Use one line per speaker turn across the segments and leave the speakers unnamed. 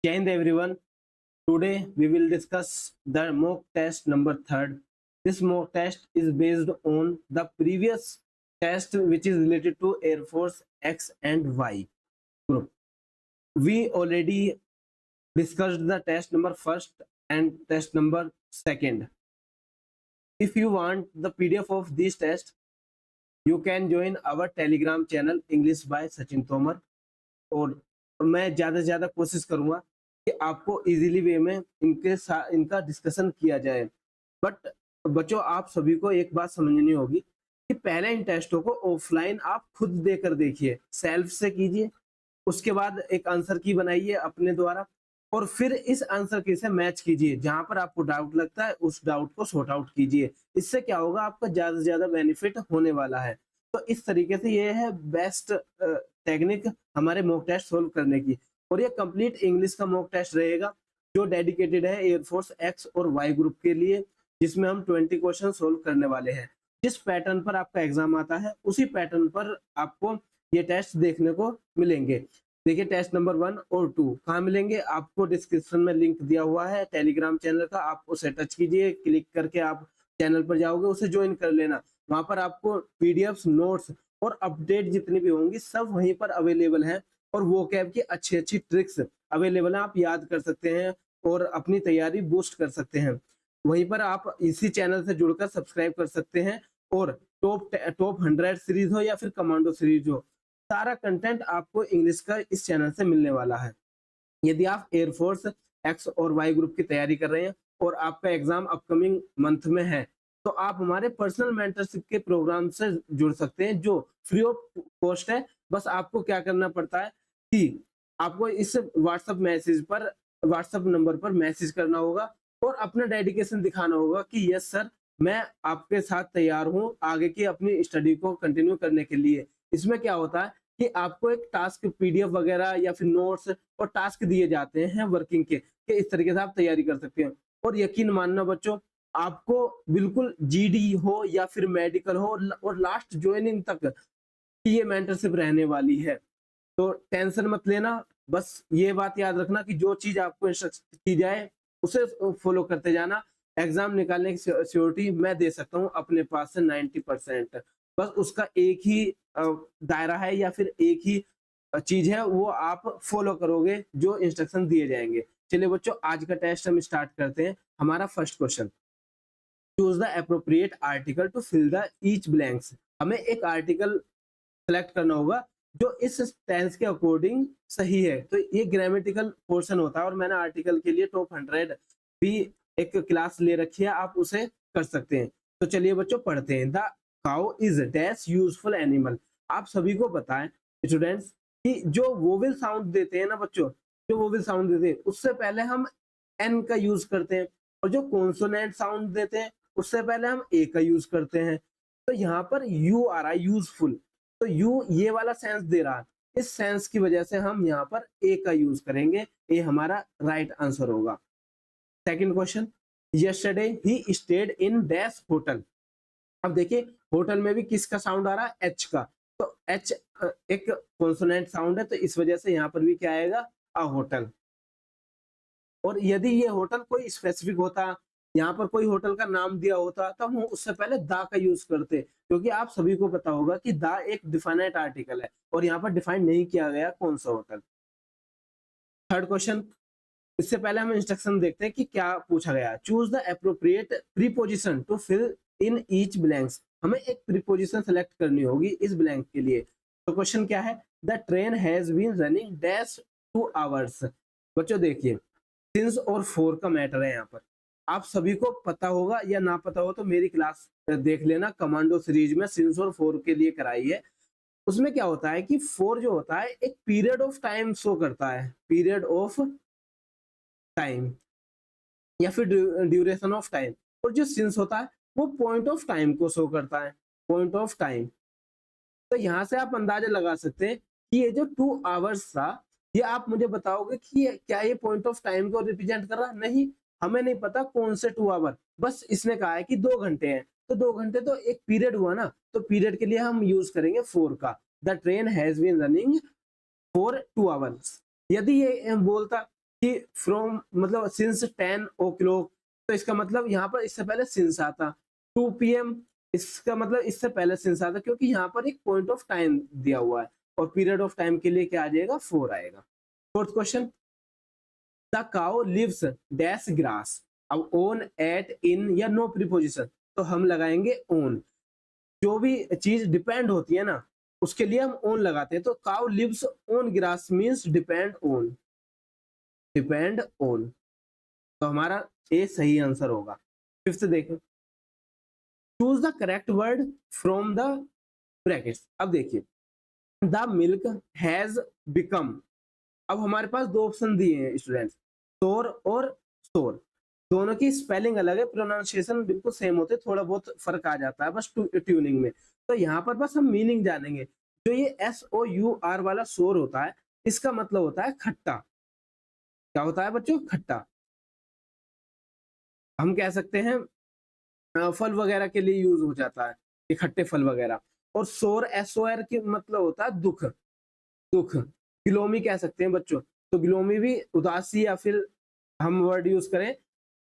Jai Hind everyone. Today we will discuss the mock test number third. This mock test is based on the previous test which is related to Air Force X and Y group. We already discussed the test number first and test number second. If you want the PDF of this test, you can join our Telegram channel English by Sachin Tomar. और मैं ज़्यादा से ज़्यादा कोशिश करूँगा कि आपको easily वे में इनका डिस्कशन किया जाए। बट बच्चों, आप सभी को एक बात समझनी होगी कि पहले इन टेस्टों को ऑफलाइन आप खुद देकर देखिए, सेल्फ से कीजिए। उसके बाद एक आंसर की बनाइए अपने द्वारा और फिर इस आंसर की से मैच कीजिए। जहां पर आपको डाउट लगता है उस डाउट को सॉर्ट आउट कीजिए। इससे क्या होगा, आपका ज्यादा से ज्यादा बेनिफिट होने वाला है। तो इस तरीके से ये है बेस्ट टेक्निक हमारे मॉक टेस्ट सोल्व करने की। और ये कंप्लीट इंग्लिश का मॉक टेस्ट रहेगा जो डेडिकेटेड है एयरफोर्स एक्स और वाई ग्रुप के लिए, जिसमें हम 20 क्वेश्चन सोल्व करने वाले हैं। जिस पैटर्न पर आपका एग्जाम आता है उसी पैटर्न पर आपको ये टेस्ट देखने को मिलेंगे। देखिए, टेस्ट नंबर 1 और 2 कहाँ मिलेंगे, आपको डिस्क्रिप्शन में लिंक दिया हुआ है टेलीग्राम चैनल का। आप उसे टच कीजिए, क्लिक करके आप चैनल पर जाओगे, उसे ज्वाइन कर लेना। वहां पर आपको पीडीएफ, नोट्स और अपडेट जितनी भी होंगी सब वहीं पर अवेलेबल है। और वो कैब की अच्छी अच्छी ट्रिक्स अवेलेबल है, आप याद कर सकते हैं और अपनी तैयारी बूस्ट कर सकते हैं। वहीं पर आप इसी चैनल से जुड़कर सब्सक्राइब कर सकते हैं। और टॉप 100 सीरीज हो या फिर कमांडो सीरीज हो, सारा कंटेंट आपको इंग्लिश का इस चैनल से मिलने वाला है। यदि आप एयरफोर्स एक्स और वाई ग्रुप की तैयारी कर रहे हैं और आपका एग्जाम अपकमिंग मंथ में है, तो आप हमारे पर्सनल मेंटरशिप के प्रोग्राम से जुड़ सकते हैं जो फ्री ऑफ कॉस्ट है। बस आपको क्या करना पड़ता है कि आपको इस व्हाट्सएप नंबर पर मैसेज करना होगा और अपना डेडिकेशन दिखाना होगा कि यस सर, मैं आपके साथ तैयार हूं आगे की अपनी स्टडी को कंटिन्यू करने के लिए। इसमें क्या होता है कि आपको एक टास्क पीडीएफ वगैरह या फिर नोट्स और टास्क दिए जाते हैं वर्किंग के, कि इस तरीके से आप तैयारी कर सकते हैं। और यकीन मानना बच्चों, आपको बिल्कुल जीडी हो या फिर मेडिकल हो और लास्ट ज्वाइनिंग तक की ये मेंटरशिप रहने वाली है। तो टेंशन मत लेना, बस ये बात याद रखना कि जो चीज आपको इंस्ट्रक्शन की जाए उसे फॉलो करते जाना। एग्जाम निकालने की श्योरिटी मैं दे सकता हूँ अपने पास से 90%। बस उसका एक ही दायरा है या फिर एक ही चीज है, वो आप फॉलो करोगे जो इंस्ट्रक्शन दिए जाएंगे। चलिए बच्चों, आज का टेस्ट हम स्टार्ट करते हैं। हमारा first question, choose the appropriate article to fill the each blanks. हमें एक आर्टिकल सेलेक्ट करना होगा जो इस टेंस के अकॉर्डिंग सही है। तो ये ग्रामेटिकल पोर्शन होता है और मैंने आर्टिकल के लिए टॉप 100 भी एक क्लास ले रखी है, आप उसे कर सकते हैं। तो चलिए बच्चों, पढ़ते हैं। The cow is dash useful animal. आप सभी को पता है स्टूडेंट्स कि जो वोवेल साउंड देते हैं ना बच्चों, जो वोवेल साउंड देते हैं उससे पहले हम एन का यूज करते हैं, और जो कॉन्सोनेंट साउंड देते हैं उससे पहले हम ए का यूज करते हैं। तो यहाँ पर यू आ रहा है, यूजफुल। तो यू ये वाला सेंस दे रहा है, इस सेंस की वजह से हम यहाँ पर ए का यूज करेंगे। ए हमारा राइट आंसर होगा। Second question, yesterday he stayed in dash hotel. अब देखिए, होटल में भी किसका साउंड आ रहा है, एच का। तो एच एक कॉन्सोनेंट साउंड है, तो इस वजह से यहाँ पर भी क्या आएगा, अ होटल। और यदि ये होटल कोई स्पेसिफिक होता, यहाँ पर कोई होटल का नाम दिया होता, तब हम उससे पहले द का यूज करते, क्योंकि आप सभी को पता होगा कि द एक डिफाइनाइट आर्टिकल है और यहाँ पर डिफाइन नहीं किया गया कौन सा होटल। थर्ड क्वेश्चन, इससे पहले हम इंस्ट्रक्शन देखते हैं कि क्या पूछा गया। Choose the appropriate preposition to fill in each blanks. हमें एक प्रीपोजिशन सेलेक्ट करनी होगी इस ब्लैंक के लिए। तो क्वेश्चन क्या है, the train has been running dash 2 hours. बच्चों देखिए, सिंस और फोर का मैटर है यहाँ पर। आप सभी को पता होगा या ना पता हो तो मेरी क्लास देख लेना, कमांडो सीरीज में सिंस और फोर के लिए कराई है। उसमें क्या होता है कि फोर जो होता है एक पीरियड ऑफ टाइम शो करता है, पीरियड ऑफ टाइम या फिर ड्यूरेशन ऑफ टाइम। और जो सिंस होता है वो पॉइंट ऑफ टाइम को शो करता है, पॉइंट ऑफ टाइम। तो यहाँ से आप अंदाजा लगा सकते हैं कि ये जो 2 आवर्स था, ये आप मुझे बताओगे कि क्या ये पॉइंट ऑफ टाइम को रिप्रेजेंट कर रहा है? नहीं, हमें नहीं पता कौन से 2 आवर। बस इसने कहा है कि 2 घंटे हैं, तो 2 घंटे तो एक पीरियड हुआ ना, तो पीरियड के लिए हम यूज करेंगे 4 का। The train has been running for 2 hours. यदि ये बोलता कि फ्रॉम मतलब सिंस 10 ओ क्लॉक, तो इसका मतलब यहाँ पर इससे पहले सिंस आता। 2 पीएम, इसका मतलब इससे पहले सिंस आता, क्योंकि यहाँ पर एक पॉइंट ऑफ टाइम दिया हुआ है और पीरियड ऑफ टाइम के लिए क्या आ जाएगा, 4 आएगा। Fourth question, the cow lives dash grass. अब ओन, एट, इन या नो प्रीपोजिशन, तो हम लगाएंगे ओन। जो भी चीज डिपेंड होती है ना, उसके लिए हम ओन लगाते हैं। तो cow lives on grass means depend on, depend on, तो हमारा ए सही आंसर होगा। फिफ्थ देखें, choose the correct word from the brackets. अब देखिए, द मिल्क हैज बिकम, अब हमारे पास दो ऑप्शन दिए हैं स्टूडेंट्स, शोर और शोर। दोनों की स्पेलिंग अलग है, प्रोनाउंसिएशन बिल्कुल सेम होते, थोड़ा बहुत फर्क आ जाता है बस ट्यूनिंग में। तो यहाँ पर बस हम मीनिंग जानेंगे। जो ये SOUR वाला शोर होता है, इसका मतलब होता है खट्टा। क्या होता है बच्चों, खट्टा। हम कह सकते हैं फल वगैरह के लिए यूज हो जाता है, ये खट्टे फल वगैरह। और शोर SOR के मतलब होता है दुख, दुख। ग्लोमी कह सकते हैं बच्चों, तो ग्लोमी भी उदासी या फिर हम वर्ड यूज करें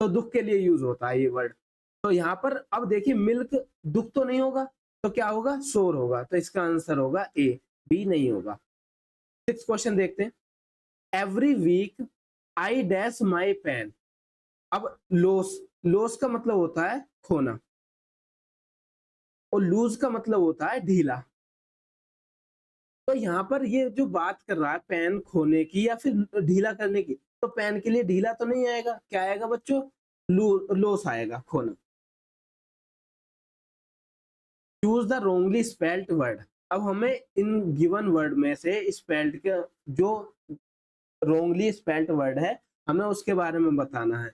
तो दुख के लिए यूज होता है ये वर्ड। तो यहाँ पर अब देखिए, मिल्क दुख तो नहीं होगा, तो क्या होगा, शोर होगा। तो इसका आंसर होगा ए, बी नहीं होगा। सिक्स क्वेश्चन देखते हैं, every week I dash my pen. अब लॉस, लॉस का मतलब होता है खोना, और लूज का मतलब होता है ढीला। तो यहाँ पर ये जो बात कर रहा है पेन खोने की या फिर ढीला करने की, तो पेन के लिए ढीला तो नहीं आएगा, क्या आएगा बच्चों, लॉस आएगा, खोना। Choose the Rongli spelt word. अब हमें इन गिवन वर्ड में से स्पेल्ट के जो रोंगली स्पेल्ट वर्ड है, हमें उसके बारे में बताना है।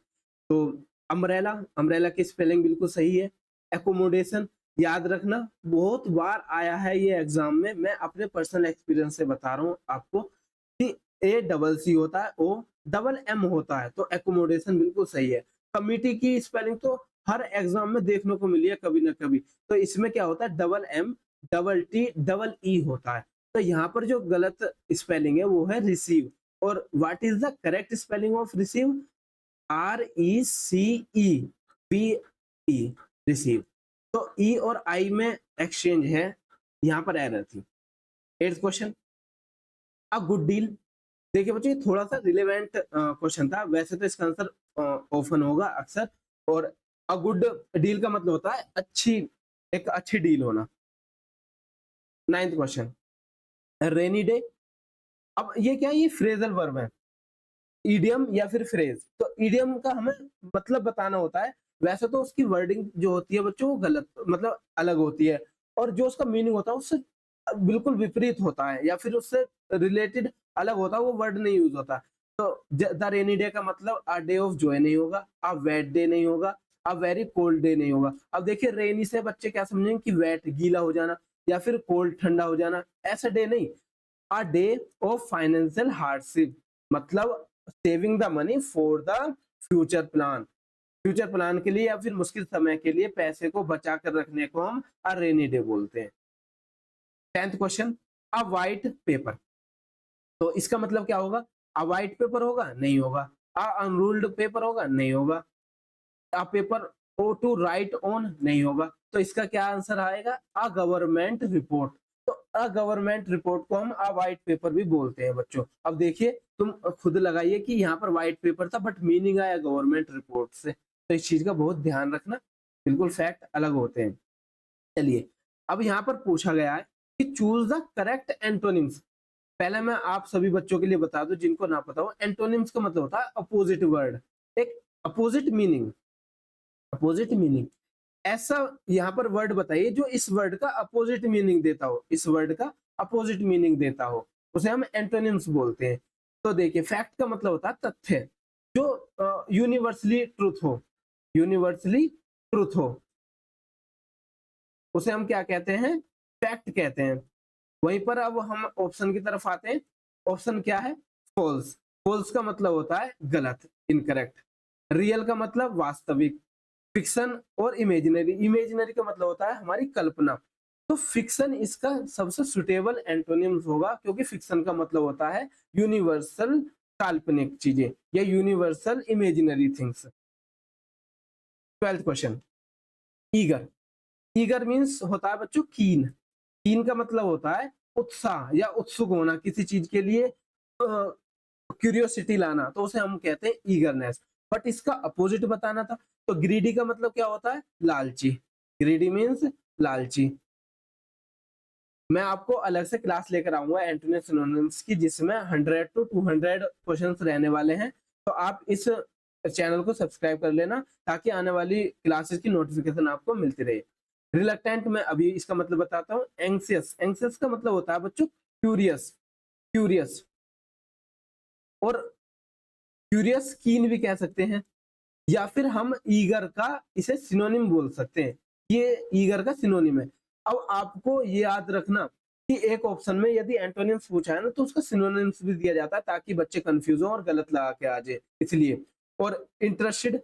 तो अम्ब्रेला, अम्ब्रेला की स्पेलिंग बिल्कुल सही है। एकोमोडेशन, याद रखना बहुत बार आया है ये एग्जाम में, मैं अपने पर्सनल एक्सपीरियंस से बता रहा हूँ आपको कि A होता है, O M होता है, तो एकोमोडेशन बिल्कुल सही है। कमिटी की स्पेलिंग तो हर एग्जाम में देखने को मिली है कभी ना कभी, तो इसमें क्या होता है, MM, TTE होता है। तो यहाँ पर जो गलत स्पेलिंग है वो है रिसीव। और what is the correct spelling of receive, RECEVE, receive. तो ई और आई में एक्सचेंज है, यहाँ पर एरर थी। Eighth question, a good deal. देखिए बच्चों, ये थोड़ा सा रिलेवेंट क्वेश्चन था, वैसे तो इसका आंसर ऑफन होगा अक्सर। और अ गुड डील का मतलब होता है अच्छी, एक अच्छी डील होना। Ninth question, rainy day. अब ये क्या है, ये फ्रेजल वर्ब है, इडियम या फिर फ्रेज। तो इडियम का हमें मतलब बताना होता है, वैसे तो उसकी वर्डिंग जो होती है बच्चों वो गलत मतलब अलग होती है, और जो उसका मीनिंग होता है उससे बिल्कुल विपरीत होता है या फिर उससे रिलेटेड अलग होता है, वो वर्ड नहीं यूज होता। तो द रेनी डे का मतलब अ डे ऑफ जॉय नहीं होगा, अ वेट डे नहीं होगा, अ वेरी कोल्ड डे नहीं होगा। अब देखिए, रेनी से बच्चे क्या समझेंगे कि वेट गीला हो जाना या फिर कोल्ड ठंडा हो जाना, ऐसा डे नहीं। A day of financial hardship, मतलब saving the money for the future plan, future plan के लिए या फिर मुश्किल समय के लिए पैसे को बचा कर रखने को हम अ रेनी डे बोलते हैं। टेंथ क्वेश्चन, अ वाइट पेपर। तो इसका मतलब क्या होगा, अ वाइट पेपर होगा, नहीं होगा। अ अनरूल्ड पेपर होगा, नहीं होगा। अ पेपर ओ टू राइट ऑन, नहीं होगा। तो इसका क्या आंसर आएगा, अ गवर्नमेंट रिपोर्ट। तो अ गवर्नमेंट रिपोर्ट को हम अ वाइट पेपर भी बोलते हैं बच्चों। अब देखिए, तुम खुद लगाइए कि यहाँ पर व्हाइट पेपर था बट मीनिंग आया गवर्नमेंट रिपोर्ट से, तो इस चीज का बहुत ध्यान रखना, बिल्कुल फैक्ट अलग होते हैं। चलिए, अब यहाँ पर पूछा गया है कि चूज द करेक्ट एंटोनिम्स। पहले मैं आप सभी बच्चों के लिए बता दूं जिनको ना पता हो, एंटोनिम्स का मतलब होता है अपोजिट वर्ड, एक अपोजिट मीनिंग, अपोजिट मीनिंग। ऐसा यहाँ पर वर्ड बताइए जो इस वर्ड का अपोजिट मीनिंग देता हो, इस वर्ड का अपोजिट मीनिंग देता हो, उसे हम एंटोनिम्स बोलते हैं। तो देखिए, फैक्ट का मतलब होता है तथ्य, जो यूनिवर्सली ट्रूथ हो, यूनिवर्सली ट्रूथ हो, उसे हम क्या कहते हैं, फैक्ट कहते हैं। वहीं पर अब हम ऑप्शन की तरफ आते हैं। ऑप्शन क्या है, फॉल्स। फॉल्स का मतलब होता है गलत, इनकरेक्ट। रियल का मतलब वास्तविक। फिक्शन और इमेजिनरी, इमेजिनरी का मतलब होता है हमारी कल्पना। तो फिक्शन इसका सबसे सुटेबल एंटोनिम्स होगा, क्योंकि फिक्शन का मतलब होता है यूनिवर्सल काल्पनिक चीजें या universal imaginary things. 12th question, eager. Eager means होता है बच्चों कीन। कीन का मतलब होता है उत्साह या उत्सुक होना किसी चीज के लिए, क्यूरियोसिटी लाना, तो उसे हम कहते हैं ईगरनेस। बट इसका अपोजिट बताना था, तो ग्रीडी का मतलब क्या होता है? लालची। ग्रीडी मीन्स लालची। मैं आपको अलग से क्लास लेकर आऊंगा एंटोनिम्स सिनोनिम्स की, जिसमें 100 to 200 क्वेश्चंस रहने वाले हैं। तो आप इस चैनल को सब्सक्राइब कर लेना ताकि आने वाली क्लासेस की नोटिफिकेशन आपको मिलती रहे। रिलक्टेंट में अभी इसका मतलब बताता हूँ। एंग्सियस, एंग्सियस का मतलब होता है बच्चों क्यूरियस, क्यूरियस। और क्यूरियस कीन भी कह सकते हैं, या फिर हम ईगर का इसे सिनोनिम बोल सकते हैं। ये ईगर का सिनोनिम है। अब आपको ये याद रखना कि एक ऑप्शन में यदि एंटोनिम्स पूछा है ना, तो उसका सिनोनिम्स भी दिया जाता है ताकि बच्चे कंफ्यूज हो और गलत लगा के आ जाए, इसलिए। और इंटरेस्टेड,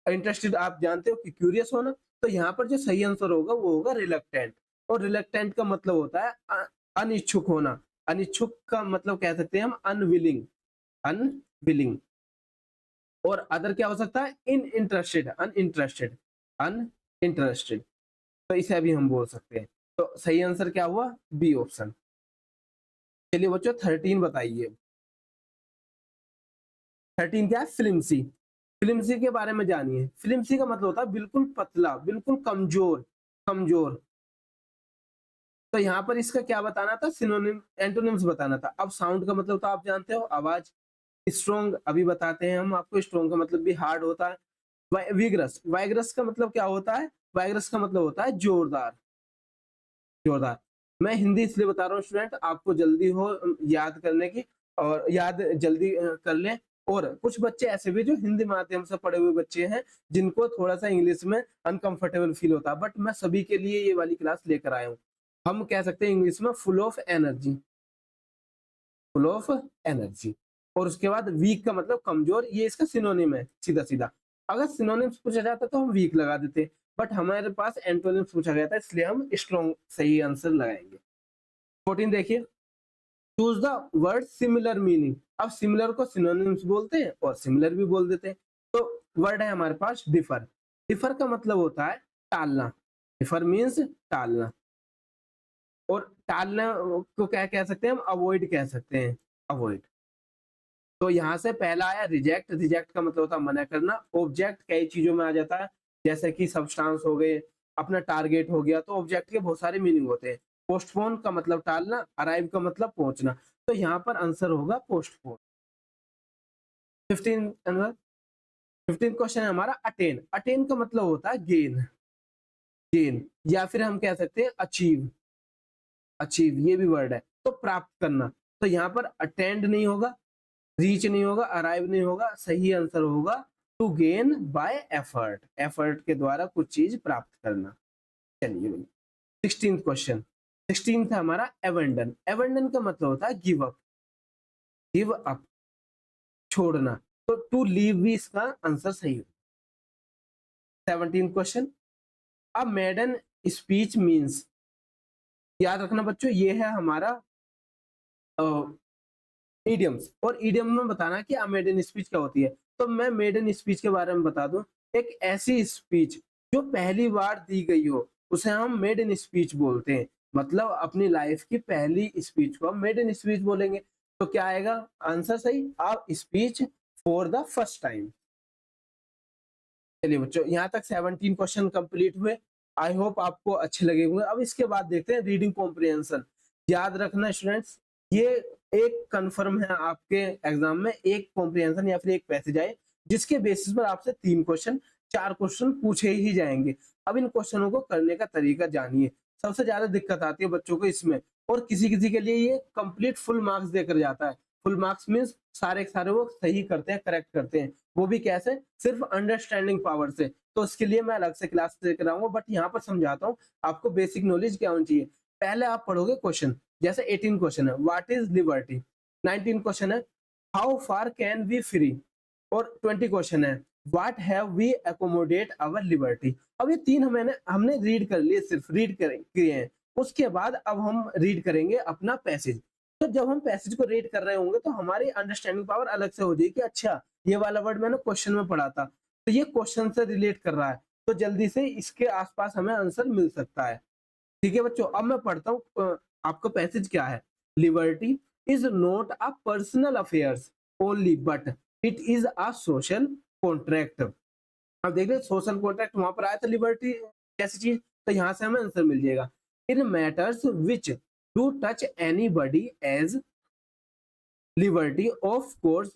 इंटरेस्टेड आप जानते हो कि क्यूरियस होना, तो यहाँ पर जो सही आंसर होगा वो होगा रिलक्टेंट। और रिलक्टेंट का मतलब होता है अनिच्छुक होना। अनिच्छुक का मतलब कह सकते हैं हम अनविलिंग, अनविलिंग। और अदर क्या हो सकता है? इन इंटरेस्टेड, अनइंटरेस्टेड, अनइंटरेस्टेड। तो इसे भी हम बोल सकते हैं। तो सही आंसर क्या हुआ? B option. चलिए बच्चों 13 बताइए। 13 क्या है? फिल्मसी। फिल्मसी के बारे में जानिए। फिल्मसी का मतलब होता है बिल्कुल पतला, बिल्कुल कमजोर, कमजोर। तो यहाँ पर इसका क्या बताना था? सिनोनिम, एंटोनिम्स बताना था। अब साउंड का मतलब तो आप जानते हो, आवाज। स्ट्रॉन्ग अभी बताते हैं हम आपको, स्ट्रॉन्ग का मतलब भी हार्ड होता है। विग्रस, वाइग्रस का मतलब क्या होता है? वाइग्रस का मतलब होता है जोरदार, जोरदार। मैं हिंदी इसलिए बता रहा हूँ स्टूडेंट, आपको जल्दी हो याद करने की, और याद जल्दी कर लें। और कुछ बच्चे ऐसे भी जो हिंदी माध्यम से पढ़े हुए बच्चे हैं, जिनको थोड़ा सा इंग्लिश में अनकंफर्टेबल फील होता है, बट मैं सभी के लिए ये वाली क्लास लेकर आया हूँ। हम कह सकते हैं इंग्लिश में full of energy, full of energy. और उसके बाद वीक का मतलब कमजोर, ये इसका सिनोनिम है सीधा सीधा। अगर सिनोनिम्स पूछा जाता तो हम वीक लगा देते, बट हमारे पास एंटोनिम्स पूछा गया था, इसलिए हम स्ट्रॉन्ग सही आंसर लगाएंगे। 14 देखिए, choose the word similar meaning. अब सिमिलर को सिनोनिम्स बोलते हैं और सिमिलर भी बोल देते हैं। तो वर्ड है हमारे पास डिफर। डिफर का मतलब होता है टालना। डिफर मीन्स टालना। और टालना को क्या कह सकते हैं हम? अवॉइड कह सकते हैं, अवॉइड। तो यहाँ से पहला आया रिजेक्ट। रिजेक्ट का मतलब होता है मना करना। ऑब्जेक्ट कई चीजों में आ जाता है, जैसे कि सब्सटेंस हो गए, अपना टारगेट हो गया। तो ऑब्जेक्ट के बहुत सारे मीनिंग होते हैं। पोस्टपोन का मतलब टालना, अराइव का मतलब पहुंचना। तो यहाँ पर आंसर होगा पोस्टपोन। 15 15 क्वेश्चन है हमारा अटेन। अटेन का मतलब होता है गेन, गेन। या फिर हम कह सकते हैं अचीव, अचीव ये भी वर्ड है। तो प्राप्त करना। तो यहाँ पर अटेंड नहीं होगा, रीच नहीं होगा, अराइव नहीं होगा। सही आंसर होगा to gain by effort. Effort के द्वारा कुछ चीज प्राप्त करना। चलिए भाई 16th क्वेश्चन। 16 था हमारा एबंडन। एबंडन का मतलब होता है गिव अप, गिव अप, छोड़ना। तो टू लीव भी इसका आंसर सही हो। 17th क्वेश्चन, अ मेडन स्पीच मीन्स। याद रखना बच्चों, ये है हमारा इडियम्स। और इडियम में बताना कि मेडन स्पीच क्या होती है। तो मैं मेडन स्पीच के बारे में बता दूं। एक ऐसी स्पीच जो पहली बार दी गई हो, उसे हम मेडन स्पीच बोलते हैं। मतलब अपनी लाइफ की पहली स्पीच को हम मेडन स्पीच बोलेंगे। तो क्या आएगा आंसर सही? आप speech for the first time. चलिए बच्चों यहाँ तक 17 क्वेश्चन कंप्लीट हुए। आई होप आपको अच्छे लगे होंगे। अब इसके बाद देखते हैं रीडिंग कॉम्प्रिहेंशन। याद रखना स्टूडेंट्स, ये एक कंफर्म है आपके एग्जाम में, एक कॉम्प्रिहेंशन या फिर एक पैसेज आए जिसके बेसिस पर आपसे 3 क्वेश्चन 4 क्वेश्चन पूछे ही जाएंगे। अब इन क्वेश्चनों को करने का तरीका जानिए। सबसे ज्यादा दिक्कत आती है बच्चों को इसमें, और किसी किसी के लिए ये कंप्लीट फुल मार्क्स देकर जाता है। फुल मार्क्स मीन्स सारे सारे वो सही करते हैं, करेक्ट करते हैं। वो भी कैसे? सिर्फ अंडरस्टैंडिंग पावर से। तो इसके लिए मैं अलग से क्लास लेकर आऊंगा, बट यहाँ पर समझाता हूँ आपको बेसिक नॉलेज क्या होनी चाहिए। पहले आप पढ़ोगे क्वेश्चन, जैसे 18 क्वेश्चन है व्हाट इज लिबर्टी। 19 क्वेश्चन है how far can we free. और 20 क्वेश्चन है what have we accommodate our liberty. अब ये तीन हमने रीड कर लिए, सिर्फ रीड किए हैं। उसके बाद अब हम रीड करेंगे अपना पैसेज। तो जब हम पैसेज को रीड कर रहे होंगे तो हमारी अंडरस्टैंडिंग पावर अलग से हो जाएगी कि अच्छा ये वाला वर्ड मैंने क्वेश्चन में पढ़ा था, तो ये क्वेश्चन से रिलेट कर रहा है, तो जल्दी से इसके आसपास हमें आंसर मिल सकता है। ठीक है बच्चों, अब मैं पढ़ता हूँ आपका पैसेज क्या है। Liberty is not a personal affairs only but it is a social contract. अब देख रहे सोशल कॉन्ट्रैक्ट वहां पर आया था, लिबर्टी कैसी चीज, तो यहाँ से हमें आंसर मिल जाएगा। In matters which do touch anybody as liberty of course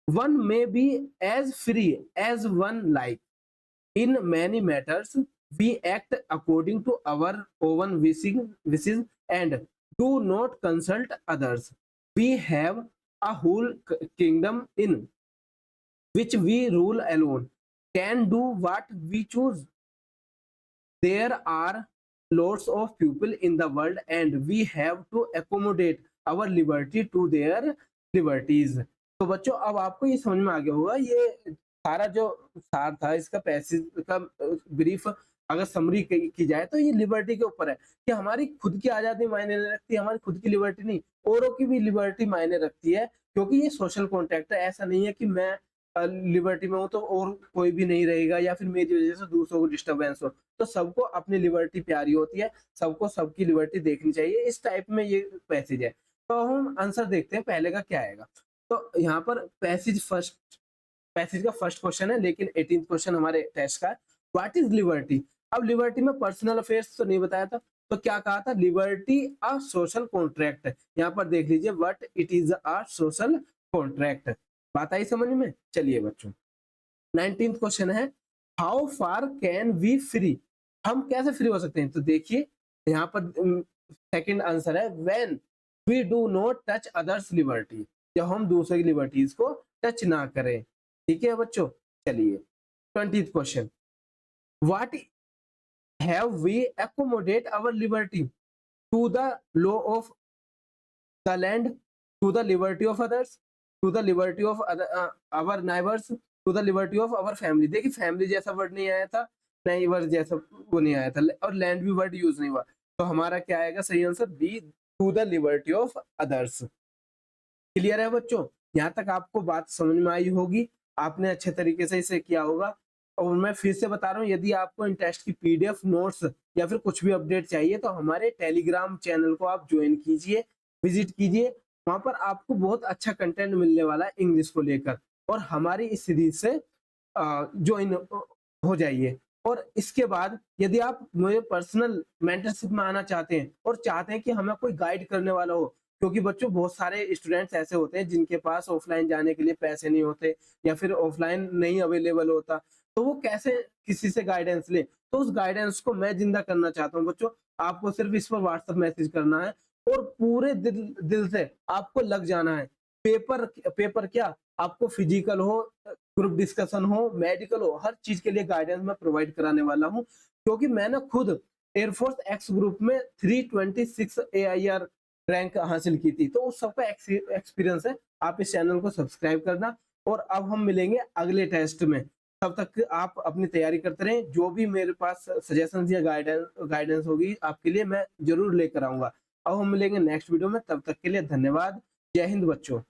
one may be as free as one like. In many matters we act according to our own wishes and do not consult others. We have a whole kingdom in which we rule alone, can do what we choose. There are lots of people in the world and we have to accommodate our liberty to their liberties. तो बच्चों अब आपको ये समझ में आ गया होगा, ये सारा जो सार था इसका पैसेज का ब्रीफ अगर समरी की जाए तो ये लिबर्टी के ऊपर है कि हमारी खुद की आजादी मायने नहीं रखती, हमारी खुद की लिबर्टी नहीं, औरों की भी लिबर्टी मायने रखती है, क्योंकि ये सोशल कॉन्ट्रैक्ट है। ऐसा नहीं है कि मैं लिबर्टी में हूँ तो और कोई भी नहीं रहेगा या फिर मेरी वजह से दूसरों को डिस्टरबेंस हो, तो सबको अपनी लिबर्टी प्यारी होती है, सबको सबकी लिबर्टी देखनी चाहिए। इस टाइप में ये पैसेज है। तो हम आंसर देखते हैं पहले का क्या आएगा। तो यहाँ पर पैसेज का फर्स्ट क्वेश्चन है, लेकिन 18th क्वेश्चन हमारे टेस्ट का है, व्हाट इज लिबर्टी। अब लिबर्टी में पर्सनल अफेयर्स तो नहीं बताया था, तो क्या कहा था, लिबर्टी अ सोशल कॉन्ट्रैक्ट। यहाँ पर देख लीजिए what it is a social contract. बात आई समझ में। चलिए बच्चों 19th क्वेश्चन है, how far can we free, हम कैसे फ्री हो सकते हैं। तो देखिए यहाँ पर सेकंड आंसर है, when we do not touch others liberty, जब हम दूसरे की लिबर्टीज को टच ना करें। ठीक है बच्चों। चलिए 20th question, what have we accommodate our liberty to the law of the land, to the liberty of others, to the liberty of our neighbors, to the liberty of our family। देखिए family जैसा word नहीं आया था, neighbour जैसा वो नहीं आया था, और लैंड भी वर्ड यूज नहीं हुआ, तो हमारा क्या आएगा सही answer B, to the liberty of others. Clear है बच्चों, यहाँ तक आपको बात समझ में आई होगी, आपने अच्छे तरीके से इसे किया होगा। और मैं फिर से बता रहा हूँ, यदि आपको इन टेस्ट की पीडीएफ नोट्स या फिर कुछ भी अपडेट चाहिए तो हमारे टेलीग्राम चैनल को आप ज्वाइन कीजिए, विजिट कीजिए, वहां पर आपको बहुत अच्छा कंटेंट मिलने वाला है इंग्लिश को लेकर, और हमारी इस सीरीज से ज्वाइन हो जाइए। और इसके बाद यदि आप मुझे पर्सनल मेंटरशिप में आना चाहते हैं और चाहते हैं कि हमें कोई गाइड करने वाला हो, क्योंकि बच्चों बहुत सारे स्टूडेंट्स ऐसे होते हैं जिनके पास ऑफलाइन जाने के लिए पैसे नहीं होते या फिर ऑफलाइन नहीं अवेलेबल होता, तो वो कैसे किसी से गाइडेंस ले, तो उस गाइडेंस को मैं जिंदा करना चाहता हूँ बच्चों। आपको सिर्फ इस पर व्हाट्सएप मैसेज करना है और पूरे दिल से आपको लग जाना है। पेपर क्या, आपको फिजिकल हो, ग्रुप डिस्कशन हो, मेडिकल हो, हर चीज के लिए गाइडेंस मैं प्रोवाइड कराने वाला हूँ, क्योंकि मैंने खुद एयरफोर्स एक्स ग्रुप में 326 AIR रैंक हासिल की थी, तो उस सबका एक्सपीरियंस है। आप इस चैनल को सब्सक्राइब करना, और अब हम मिलेंगे अगले टेस्ट में। तब तक आप अपनी तैयारी करते रहें, जो भी मेरे पास सजेशन या गाइडेंस होगी आपके लिए मैं जरूर लेकर आऊंगा। अब हम मिलेंगे नेक्स्ट वीडियो में, तब तक के लिए धन्यवाद। जय हिंद बच्चों।